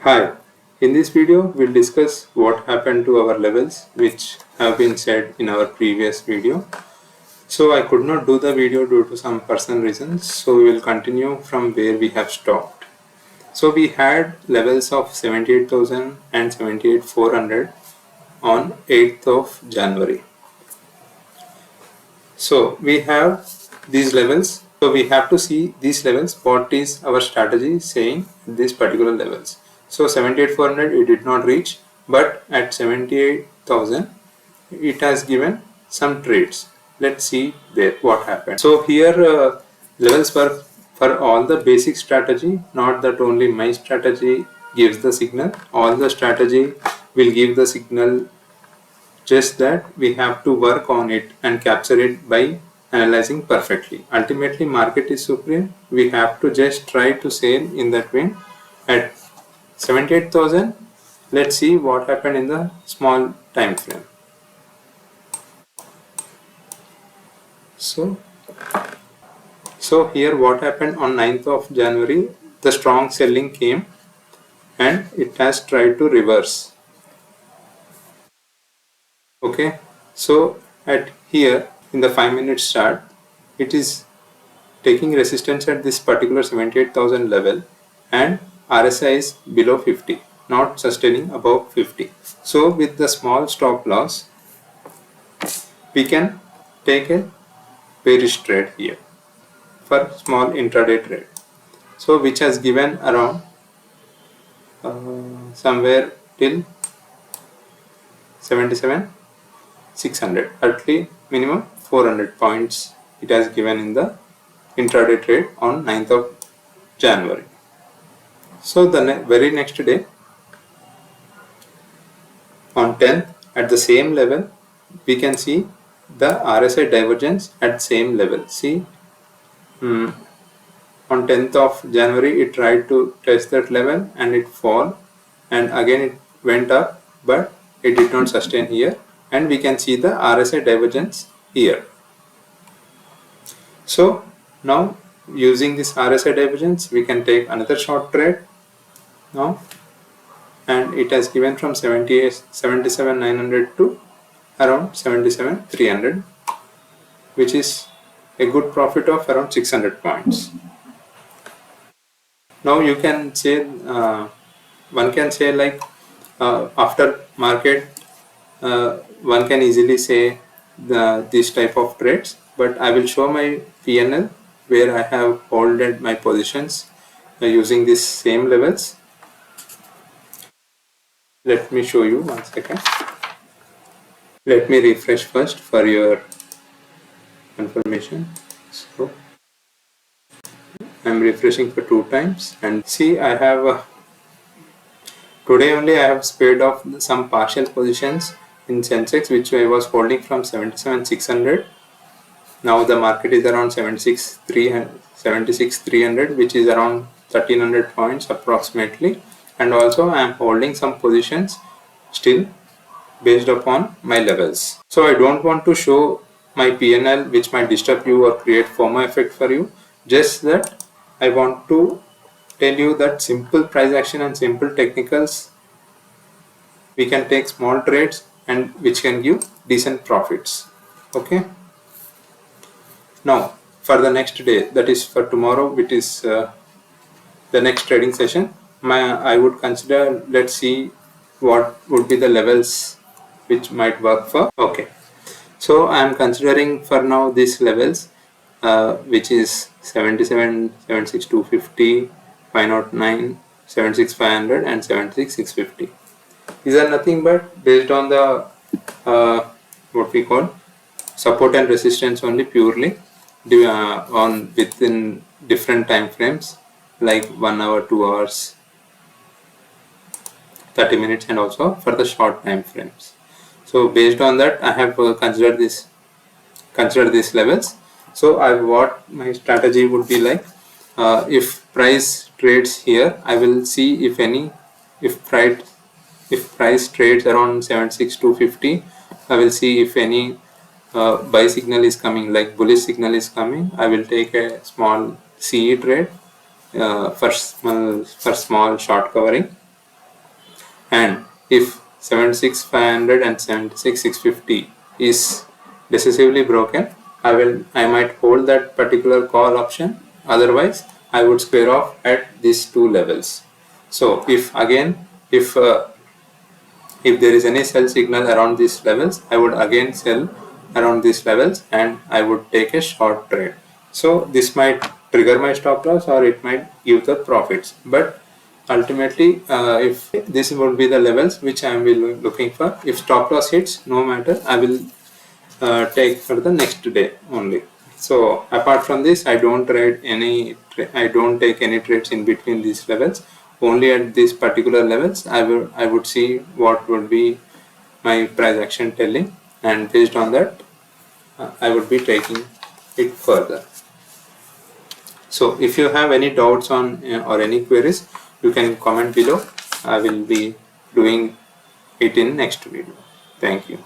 Hi, in this video we'll discuss what happened to our levels which have been said in our previous video. So I could not do the video due to some personal reasons, so we will continue from where we have stopped. So we had levels of 78,000 and 78,400 on 8th of January. So we have these levels. So we have to see these levels, what is our strategy saying these particular levels. So 78,400 it did not reach, but at 78,000 it has given some trades. Let's see there what happened. So here levels were for all the basic strategy, not that only my strategy gives the signal. All the strategy will give the signal, just that we have to work on it and capture it by analyzing perfectly. Ultimately market is supreme. We have to just try to sail in that wind at 78,000. Let's see what happened in the small time frame. So here what happened on 9th of January, the strong selling came and it has tried to reverse. Okay, so at here in the 5-minute chart, it is taking resistance at this particular 78,000 level and RSI is below 50, not sustaining above 50. So with the small stop loss, we can take a bearish trade here for small intraday trade. So which has given around somewhere till 77,600, at least minimum 400 points it has given in the intraday trade on 9th of January. So the very next day on 10th at the same level, we can see the RSI divergence at same level. See, on 10th of January it tried to test that level and it fall, and again it went up, but it did not sustain here, and we can see the RSI divergence here. So now using this RSI divergence we can take another short trade now, and it has given from 77,900 to around 77,300, which is a good profit of around 600 points. Now you can say, one can say like after market, one can easily say this type of trades, but I will show my PNL where I have holded my positions using these same levels. Let me show you 1 second. Let me refresh first for your confirmation. So I'm refreshing for 2 times, and see I have today only I have spared off some partial positions in Sensex which I was holding from 77,600. Now the market is around 76,300, which is around 1,300 points approximately, and also I am holding some positions still based upon my levels. So I don't want to show my PNL which might disturb you or create FOMO effect for you, just that I want to tell you that simple price action and simple technicals, we can take small trades and which can give decent profits. Okay. Now for the next day, that is for tomorrow, which is the next trading session, I would consider, let's see what would be the levels which might work for. Okay, so I am considering for now these levels, which is 77, 76,250, 509, 76,500 and 76,650. These are nothing but based on the what we call support and resistance only, purely on within different time frames like 1 hour, 2 hours, 30 minutes, and also for the short time frames. So based on that I have considered these levels. So what my strategy would be like, if price trades here, I will see if price trades around 76,250, I will see if any buy signal is coming, like bullish signal is coming. I will take a small CE trade for small short covering, and if 76,500 and 76,650 is decisively broken, I might hold that particular call option. Otherwise, I would square off at these two levels. So if again, if there is any sell signal around these levels, I would again sell around these levels and I would take a short trade. So this might trigger my stop loss or it might give the profits. But ultimately, if this would be the levels which I am looking for, if stop loss hits, no matter, I will take for the next day only. So apart from this, I don't take any trades in between these levels. Only at these particular levels, I would see what would be my price action telling, and based on that, I would be taking it further. So if you have any doubts on or any queries, you can comment below. I will be doing it in next video. Thank you.